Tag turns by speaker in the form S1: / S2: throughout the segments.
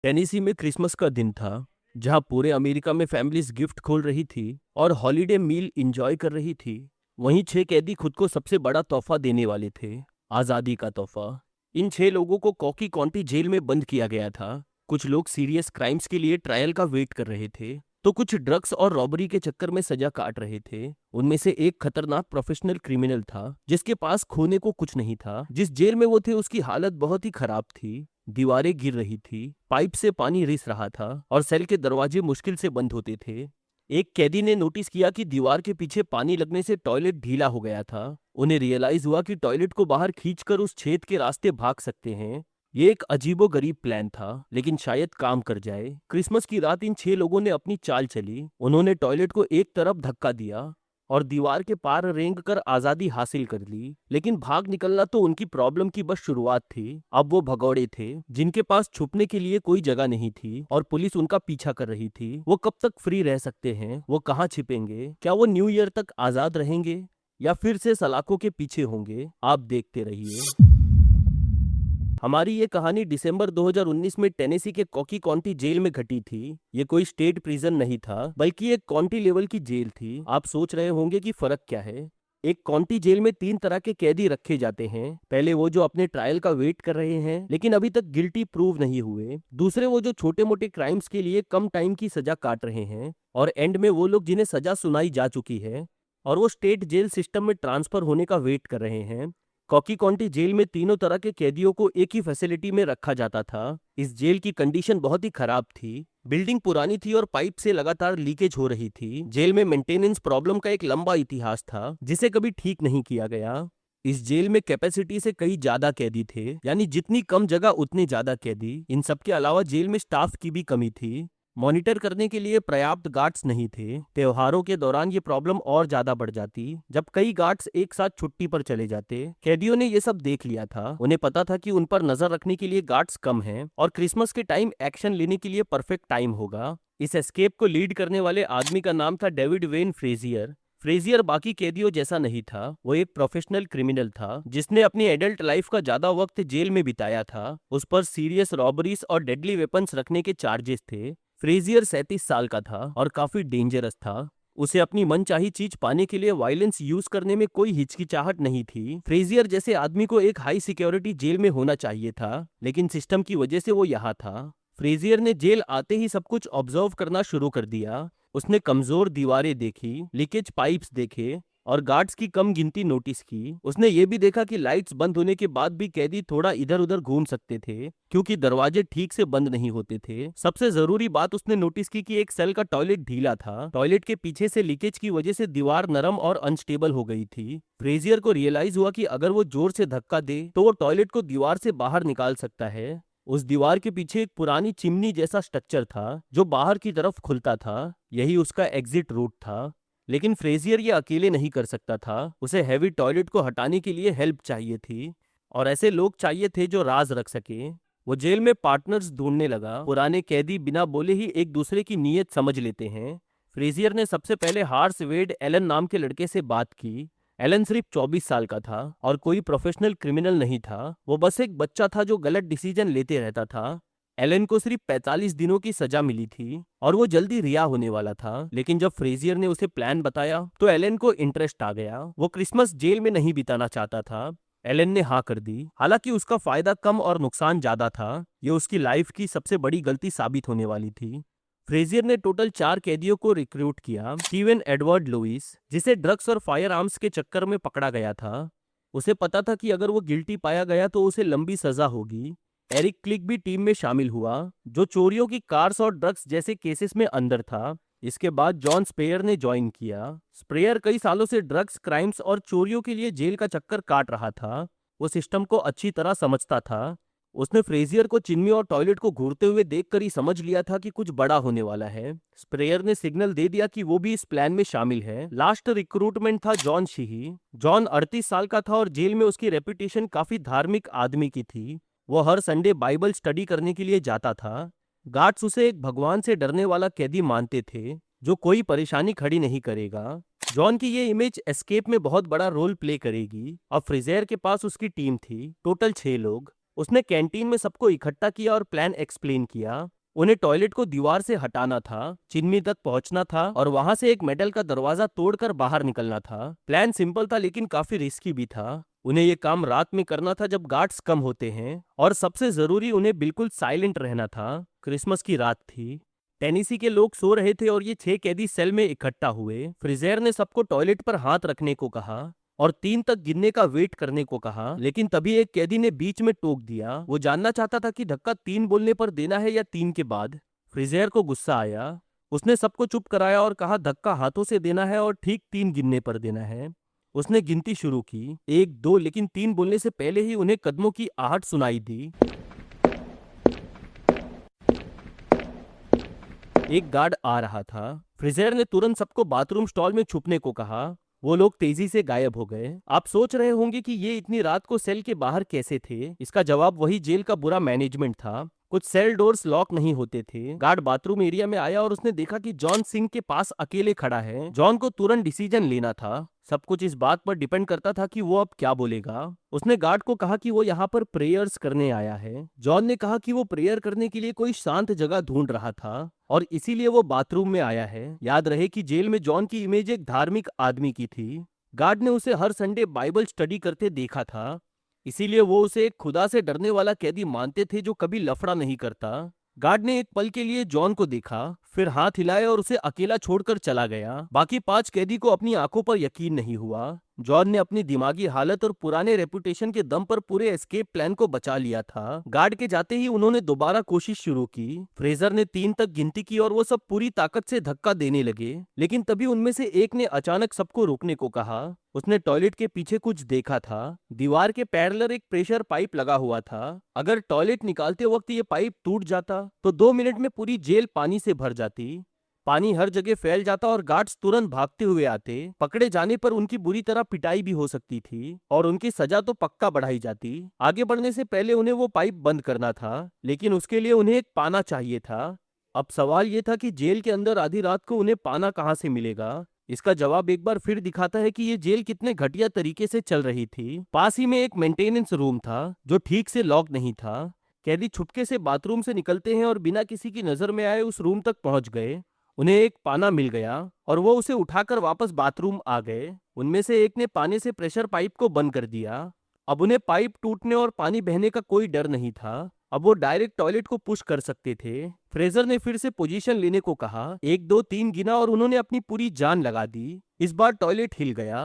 S1: Tennessee में Christmas का दिन था, जहां पूरे अमेरिका में फैमिलीज गिफ्ट खोल रही थी और हॉलिडे मील एंजॉय कर रही थी। वहीं 6 कैदी खुद को सबसे बड़ा तोहफा देने वाले थे, आज़ादी का तोहफा। इन 6 लोगों को कॉकी काउंटी जेल में बंद किया गया था। कुछ लोग सीरियस क्राइम्स के लिए ट्रायल का वेट कर रहे थे, तो कुछ ड्रग्स और रॉबरी के चक्कर में सजा काट रहे थे। उनमें से एक खतरनाक प्रोफेशनल क्रिमिनल था, जिसके पास खोने को कुछ नहीं था। जिस जेल में वो थे उसकी हालत बहुत ही खराब थी। दीवारें गिर रही थी, पाइप से पानी रिस रहा था और सेल के दरवाजे मुश्किल से बंद होते थे। एक कैदी ने नोटिस किया कि दीवार के पीछे पानी लगने से टॉयलेट ढीला हो गया था। उन्हें रियलाइज हुआ कि टॉयलेट को बाहर खींचकर उस छेद के रास्ते भाग सकते हैं। ये एक अजीबोगरीब प्लान था, लेकिन शायद काम कर जाए। क्रिसमस की रात इन 6 लोगों ने अपनी चाल चली। उन्होंने टॉयलेट को एक तरफ धक्का दिया और दीवार के पार रेंग कर आजादी हासिल कर ली। लेकिन भाग निकलना तो उनकी प्रॉब्लम की बस शुरुआत थी। अब वो भगौड़े थे, जिनके पास छुपने के लिए कोई जगह नहीं थी और पुलिस उनका पीछा कर रही थी। वो कब तक फ्री रह सकते हैं? वो कहाँ छिपेंगे? क्या वो न्यू ईयर तक आजाद रहेंगे या फिर से सलाखों के पीछे होंगे? आप देखते रहिए। हमारी ये कहानी दिसंबर 2019 में टेनेसी के कॉकी काउंटी जेल में घटी थी। ये कोई स्टेट प्रिजन नहीं था, बल्कि एक काउंटी लेवल की जेल थी। आप सोच रहे होंगे कि फर्क क्या है। एक काउंटी जेल में 3 तरह के कैदी रखे जाते हैं। पहले वो जो अपने ट्रायल का वेट कर रहे हैं लेकिन अभी तक गिल्टी प्रूव नहीं हुए। दूसरे वो जो छोटे मोटे क्राइम्स के लिए कम टाइम की सजा काट रहे हैं। और एंड में वो लोग जिन्हें सजा सुनाई जा चुकी है और वो स्टेट जेल सिस्टम में ट्रांसफर होने का वेट कर रहे हैं। कॉकी काउंटी जेल में तीनों तरह के कैदियों को एक ही फैसिलिटी में रखा जाता था। इस जेल की कंडीशन बहुत ही खराब थी। बिल्डिंग पुरानी थी और पाइप से लगातार लीकेज हो रही थी। जेल में मेंटेनेंस प्रॉब्लम का एक लंबा इतिहास था, जिसे कभी ठीक नहीं किया गया। इस जेल में कैपेसिटी से कई ज्यादा कैदी थे, यानी जितनी कम जगह उतने ज्यादा कैदी। इन सब के अलावा जेल में स्टाफ की भी कमी थी। मॉनिटर करने के लिए पर्याप्त गार्ड्स नहीं थे। त्योहारों के दौरान ये प्रॉब्लम और ज्यादा बढ़ जाती, जब कई गार्ड्स एक साथ छुट्टी पर चले जाते। कैदियों ने ये सब देख लिया था। उन्हें पता था कि उन पर नजर रखने के लिए गार्ड्स कम हैं और क्रिसमस के टाइम एक्शन लेने के लिए परफेक्ट टाइम होगा। इस एस्केप को लीड करने वाले आदमी का नाम था डेविड वेन फ्रेजियर। फ्रेजियर बाकी कैदियों जैसा नहीं था। वो एक प्रोफेशनल क्रिमिनल था, जिसने अपनी एडल्ट लाइफ का ज्यादा वक्त जेल में बिताया था। उस पर सीरियस रॉबरीज और डेडली वेपन्स रखने के चार्जेस थे। फ्रेजियर 37 साल का था और काफी डेंजरस था। उसे अपनी मनचाही चीज पाने के लिए वायलेंस यूज करने में कोई हिचकिचाहट नहीं थी। फ्रेजियर जैसे आदमी को एक हाई सिक्योरिटी जेल में होना चाहिए था, लेकिन सिस्टम की वजह से वो यहाँ था। फ्रेजियर ने जेल आते ही सब कुछ ऑब्जर्व करना शुरू कर दिया। उसने कमजोर दीवारें देखी, लीकेज पाइप्स देखे और गार्ड्स की कम गिनती नोटिस की। उसने ये भी देखा कि लाइट्स बंद होने के बाद भी कैदी थोड़ा इधर उधर घूम सकते थे, क्योंकि दरवाजे ठीक से बंद नहीं होते थे। सबसे जरूरी बात उसने नोटिस की कि एक सेल का टॉयलेट ढीला था। टॉयलेट के पीछे से लीकेज की वजह से दीवार नरम और अनस्टेबल हो गई थी। फ्रेजियर को रियलाइज हुआ कि अगर वो जोर से धक्का दे तो वो टॉयलेट को दीवार से बाहर निकाल सकता है। उस दीवार के पीछे एक पुरानी चिमनी जैसा स्ट्रक्चर था, जो बाहर की तरफ खुलता था। यही उसका एग्जिट रूट था। लेकिन फ्रेजियर ये अकेले नहीं कर सकता था। उसे हैवी टॉयलेट को हटाने के लिए हेल्प चाहिए थी, और ऐसे लोग चाहिए थे जो राज रख सके। वो जेल में पार्टनर्स ढूंढने लगा। पुराने कैदी बिना बोले ही एक दूसरे की नीयत समझ लेते हैं। फ्रेजियर ने सबसे पहले हार्स वेड एलन नाम के लड़के से बात की। एलन सिर्फ 24 साल का था और कोई प्रोफेशनल क्रिमिनल नहीं था। वो बस एक बच्चा था जो गलत डिसीजन लेते रहता था। एलन को सिर्फ 45 दिनों की सजा मिली थी और वो जल्दी रिहा होने वाला था। लेकिन जब फ्रेजियर ने उसे प्लान बताया तो एलन को इंटरेस्ट आ गया। वो क्रिसमस जेल में नहीं बिताना चाहता था। एलन ने हाँ कर दी। हालांकि उसका फायदा कम और नुकसान ज्यादा था। ये उसकी लाइफ की सबसे बड़ी गलती साबित होने वाली थी। फ्रेजियर ने टोटल 4 कैदियों को रिक्रूट किया। स्टीवन एडवर्ड लुइस, जिसे ड्रग्स और फायर आर्म्स के चक्कर में पकड़ा गया था। उसे पता था कि अगर वो गिल्टी पाया गया तो उसे लंबी सजा होगी। एरिक क्लिक भी टीम में शामिल हुआ, जो चोरियों की कार्स और ड्रग्स जैसे केसेस में अंदर था। इसके बाद जॉन स्पेयर ने ज्वाइन किया। स्प्रेयर कई सालों से ड्रग्स, क्राइम्स और चोरियों के लिए जेल का चक्कर काट रहा था। वो सिस्टम को अच्छी तरह समझता था। उसने फ्रेजियर को चिमनी और टॉयलेट को घूरते हुए देखकर ही समझ लिया था कि कुछ बड़ा होने वाला है। स्प्रेयर ने सिग्नल दे दिया कि वो भी इस प्लान में शामिल है। लास्ट रिक्रूटमेंट था जॉन शीही। जॉन 38 साल का था और जेल में उसकी रेपुटेशन काफी धार्मिक आदमी की थी। वो हर संडे बाइबल स्टडी करने के लिए जाता था। गार्ड्स उसे एक भगवान से डरने वाला कैदी मानते थे, जो कोई परेशानी खड़ी नहीं करेगा। जॉन की ये इमेज एस्केप में बहुत बड़ा रोल प्ले करेगी। अब फ्रेजियर के पास उसकी टीम थी, टोटल 6 लोग। उसने कैंटीन में सबको इकट्ठा किया और प्लान एक्सप्लेन किया। उन्हें टॉयलेट को दीवार से हटाना था, चिमनी तक पहुंचना था और वहां से एक मेटल का दरवाजा तोड़कर बाहर निकलना था। प्लान सिंपल था लेकिन काफी रिस्की भी था। उन्हें ये काम रात में करना था जब गार्ड्स कम होते हैं और सबसे जरूरी उन्हें बिल्कुल साइलेंट रहना था। क्रिसमस की रात थी। टेनेसी के लोग सो रहे थे और ये 6 कैदी सेल में इकट्ठा हुए। फ्रिजेर ने सबको टॉयलेट पर हाथ रखने को कहा और 3 तक गिनने का वेट करने को कहा, लेकिन तभी एक कैदी ने बीच में टोक दिया। वो जानना चाहता था कि धक्का 3 बोलने पर देना है या 3 के बाद। फ्रिजेर को गुस्सा आया। उसने सबको चुप कराया और कहा धक्का हाथों से देना है और ठीक 3 गिनने पर देना है। उसने गिनती शुरू की, 1 2, लेकिन 3 बोलने से पहले ही उन्हें कदमों की आहट सुनाई दी। एक गार्ड आ रहा था। फ्रिजेर ने तुरंत सबको बाथरूम स्टॉल में छुपने को कहा। वो लोग तेजी से गायब हो गए। आप सोच रहे होंगे कि ये इतनी रात को सेल के बाहर कैसे थे। इसका जवाब वही जेल का बुरा मैनेजमेंट था। कुछ सेल डोर्स लॉक नहीं होते थे। गार्ड बाथरूम एरिया में आया और उसने देखा कि जॉन सिंह के पास अकेले खड़ा है। जॉन को तुरंत डिसीजन लेना था। सब कुछ इस बात पर डिपेंड करता था कि वो अब क्या बोलेगा। उसने गार्ड को कहा कि वो यहाँ पर प्रेयर्स करने आया है। जॉन ने कहा कि वो प्रेयर करने के लिए कोई शांत जगह ढूंढ रहा था और इसीलिए वो बाथरूम में आया है। याद रहे कि जेल में जॉन की इमेज एक धार्मिक आदमी की थी। गार्ड ने उसे हर संडे बाइबल स्टडी करते देखा था, इसीलिए वो उसे एक खुदा से डरने वाला कैदी मानते थे जो कभी लफड़ा नहीं करता। गार्ड ने एक पल के लिए जॉन को देखा, फिर हाथ हिलाए और उसे अकेला छोड़कर चला गया। बाकी 5 कैदी को अपनी आंखों पर यकीन नहीं हुआ। जॉन ने अपनी दिमागी हालत और पुराने रेपुटेशन के दम पर पूरे एस्केप प्लान को बचा लिया था। गार्ड के जाते ही उन्होंने दोबारा कोशिश शुरू की। फ्रेजर ने 3 तक गिनती की और वो सब पूरी ताकत से धक्का देने लगे, लेकिन तभी उनमें से एक ने अचानक सबको रोकने को कहा। उसने टॉयलेट के पीछे कुछ देखा था। दीवार के पैरेलल एक प्रेशर पाइप लगा हुआ था। अगर टॉयलेट निकालते वक्त ये पाइप टूट जाता तो 2 मिनट में पूरी जेल पानी से भर जाती। पानी हर जगह फैल जाता और गार्ड्स तुरंत भागते हुए आते। पकड़े जाने पर उनकी बुरी तरह पिटाई भी हो सकती थी और उनकी सजा तो पक्का बढ़ाई जाती। आगे बढ़ने से पहले उन्हें वो पाइप बंद करना था, लेकिन उसके लिए उन्हें एक पाना चाहिए था। अब सवाल ये था कि जेल के अंदर आधी रात को उन्हें पाना कहाँ से मिलेगा। इसका जवाब एक बार फिर दिखाता है कि ये जेल कितने घटिया तरीके से चल रही थी। पास ही में एक मेंटेनेंस रूम था जो ठीक से लॉक नहीं था। कैदी छुपके से बाथरूम से निकलते हैं और बिना किसी की नजर में आए उस रूम तक पहुंच गए। उन्हें एक पाना मिल गया और वो उसे उठाकर वापस बाथरूम आ गए। उनमें से एक ने पानी से प्रेशर पाइप को बंद कर दिया। अब उन्हें पाइप टूटने और पानी बहने का कोई डर नहीं था। अब वो डायरेक्ट टॉयलेट को पुश कर सकते थे। फ्रेजर ने फिर से पोजीशन लेने को कहा। 1 2 3 गिना और उन्होंने अपनी पूरी जान लगा दी। इस बार टॉयलेट हिल गया।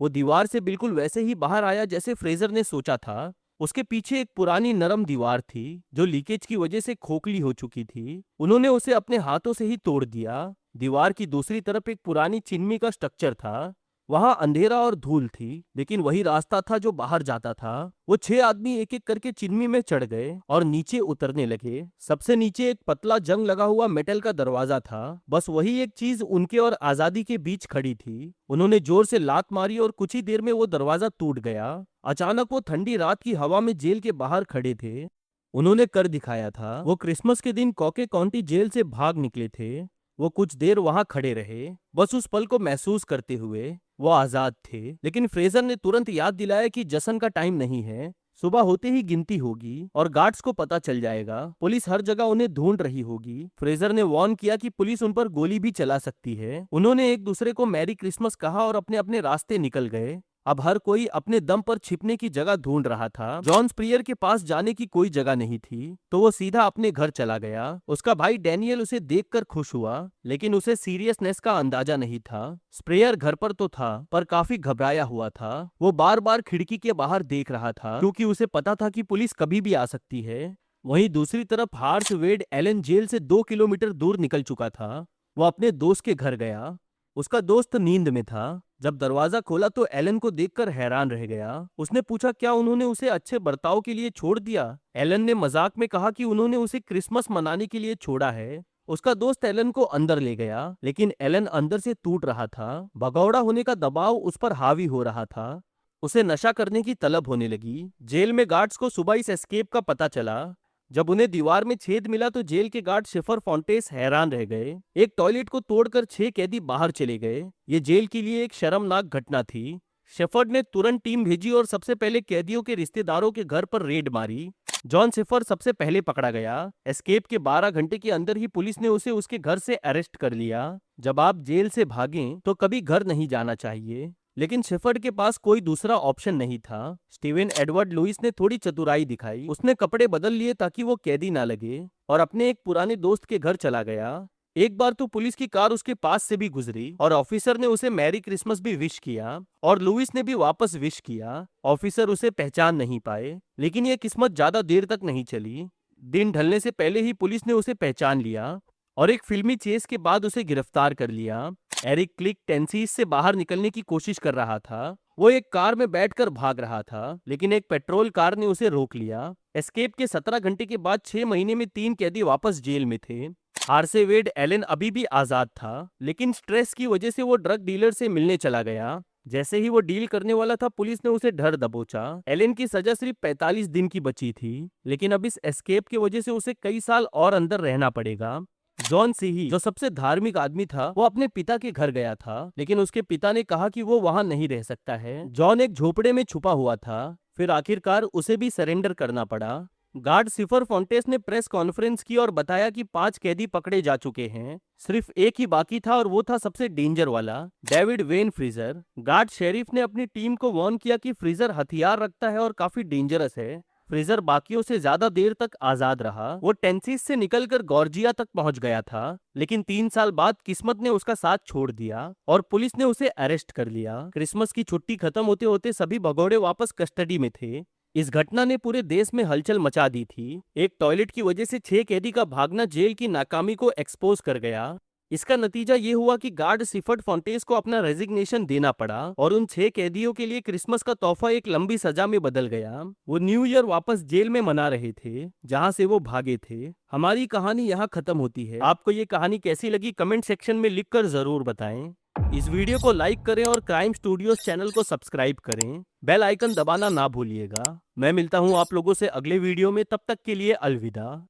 S1: वो दीवार से बिल्कुल वैसे ही बाहर आया जैसे फ्रेजर ने सोचा था। उसके पीछे एक पुरानी नरम दीवार थी जो लीकेज की वजह से खोखली हो चुकी थी। उन्होंने उसे अपने हाथों से ही तोड़ दिया। दीवार की दूसरी तरफ एक पुरानी चिमनी का स्ट्रक्चर था। वहां अंधेरा और धूल थी, लेकिन वही रास्ता था जो बाहर जाता था। वो 6 आदमी एक एक करके चिमनी में चढ़ गए और नीचे उतरने लगे। सबसे नीचे एक पतला जंग लगा हुआ मेटल का दरवाजा था। बस वही एक चीज उनके और आजादी के बीच खड़ी थी। उन्होंने जोर से लात मारी और कुछ ही देर में वो दरवाजा टूट गया। अचानक वो ठंडी रात की हवा में जेल के बाहर खड़े थे। उन्होंने कर दिखाया था। वो क्रिसमस के दिन कॉके काउंटी जेल से भाग निकले थे। वो कुछ देर वहां खड़े रहे, बस उस पल को महसूस करते हुए। वो आजाद थे, लेकिन फ्रेजर ने तुरंत याद दिलाया कि जश्न का टाइम नहीं है। सुबह होते ही गिनती होगी और गार्ड्स को पता चल जाएगा। पुलिस हर जगह उन्हें ढूंढ रही होगी। फ्रेजर ने वार्न किया कि पुलिस उन पर गोली भी चला सकती है। उन्होंने एक दूसरे को मैरी क्रिसमस कहा और अपने अपने रास्ते निकल गए। अब हर कोई अपने दम पर छिपने की जगह ढूंढ रहा था। जॉन स्प्रियर के पास जाने की कोई जगह नहीं थी, तो वो सीधा अपने घर चला गया। उसका भाई डैनियल उसे देखकर खुश हुआ, लेकिन उसे सीरियसनेस का अंदाजा नहीं था। स्प्रेयर घर पर तो था, पर काफी घबराया हुआ था। वो बार बार खिड़की के बाहर देख रहा था, क्योंकि उसे पता था कि पुलिस कभी भी आ सकती है। वहीं दूसरी तरफ हार्स वेड एलन जेल से 2 किलोमीटर दूर निकल चुका था। वो अपने दोस्त के घर गया। उसका दोस्त नींद में था। जब दरवाजा खोला तो एलन को देखकर हैरान रह गया। उसने पूछा क्या उन्होंने उसे अच्छे बर्ताव के लिए छोड़ दिया। एलन ने मजाक में कहा कि उन्होंने उसे क्रिसमस मनाने के लिए छोड़ा है। उसका दोस्त एलन को अंदर ले गया, लेकिन एलन अंदर से टूट रहा था। भगौड़ा होने का दबाव उस पर हावी हो रहा था। उसे नशा करने की तलब होने लगी। जेल में गार्ड्स को सुबह इस एस्केप का पता चला। जब उन्हें दीवार में छेद मिला तो जेल के गार्ड शेफर फॉन्टेस हैरान रह गए। एक टॉयलेट को तोड़कर 6 कैदी बाहर चले गए। ये जेल के लिए एक शर्मनाक घटना थी। शेफर्ड ने तुरंत टीम भेजी और सबसे पहले कैदियों के रिश्तेदारों के घर पर रेड मारी। जॉन सिफर सबसे पहले पकड़ा गया। एस्केप के 12 घंटे के अंदर ही पुलिस ने उसे उसके घर से अरेस्ट कर लिया। जब आप जेल से भागें तो कभी घर नहीं जाना चाहिए, लेकिन शेफर्ड के पास कोई दूसरा ऑप्शन नहीं था। स्टीवन एडवर्ड लुइस ने थोड़ी चतुराई दिखाई। उसने कपड़े बदल लिए ताकि वो कैदी ना लगे और अपने एक पुराने दोस्त के घर चला गया। एक बार तो पुलिस की कार उसके पास से भी गुजरी और ऑफिसर ने उसे मैरी क्रिसमस भी विश किया और लुइस ने भी वापस विश किया। ऑफिसर उसे पहचान नहीं पाए, लेकिन ये किस्मत ज्यादा देर तक नहीं चली। दिन ढलने से पहले ही पुलिस ने उसे पहचान लिया और एक फिल्मी चेस के बाद उसे गिरफ्तार कर लिया। एरिक क्लिक टेनेसी से बाहर निकलने की कोशिश कर रहा था। वो एक कार में बैठकर भाग रहा था, लेकिन एक पेट्रोल कार ने उसे रोक लिया। एस्केप के 17 घंटे के बाद 6 महीने में 3 कैदी वापस जेल में थे। हार्से वेड एलन अभी भी आजाद था, लेकिन स्ट्रेस की वजह से वो ड्रग डीलर से मिलने चला गया। जैसे ही वो डील करने वाला था, पुलिस ने उसे धर दबोचा। एलन की सजा सिर्फ 45 दिन की बची थी, लेकिन अब इस एस्केप की वजह से उसे कई साल और अंदर रहना पड़ेगा। जॉन सीही, जो सबसे धार्मिक आदमी था, वो अपने पिता के घर गया था, लेकिन उसके पिता ने कहा कि वो वहां नहीं रह सकता है। जॉन एक झोपड़े में छुपा हुआ था, फिर आखिरकार उसे भी सरेंडर करना पड़ा। गार्ड सिफर फॉन्टेस ने प्रेस कॉन्फ्रेंस की और बताया कि 5 कैदी पकड़े जा चुके हैं, सिर्फ एक ही बाकी था और वो था सबसे डेंजर वाला, David when freezer. Guard sheriff ने अपनी टीम को वार्न किया कि फ्रीजर हथियार रखता है और काफी डेंजरस है। फ्रीजर बाकियों से ज्यादा देर तक आजाद रहा। वो टेनेसी से निकलकर गॉर्जिया तक पहुंच गया था, लेकिन 3 साल बाद किस्मत ने उसका साथ छोड़ दिया और पुलिस ने उसे अरेस्ट कर लिया। क्रिसमस की छुट्टी खत्म होते होते सभी भगोड़े वापस कस्टडी में थे। इस घटना ने पूरे देश में हलचल मचा दी थी। एक टॉयलेट की वजह से 6 कैदी का भागना जेल की नाकामी को एक्सपोज कर गया। इसका नतीजा ये हुआ कि गार्ड सिफर्ड फॉन्टेस को अपना रेजिग्नेशन देना पड़ा और उन 6 कैदियों के लिए क्रिसमस का तोहफा एक लंबी सजा में बदल गया। वो न्यू ईयर वापस जेल में मना रहे थे, जहां से वो भागे थे। हमारी कहानी यहाँ खत्म होती है। आपको ये कहानी कैसी लगी कमेंट सेक्शन में लिखकर जरूर बताएं। इस वीडियो को लाइक करें और क्राइम स्टूडियोज चैनल को सब्सक्राइब करें। बेल आइकन दबाना ना भूलिएगा। मैं मिलता हूँ आप लोगों से अगले वीडियो में, तब तक के लिए अलविदा।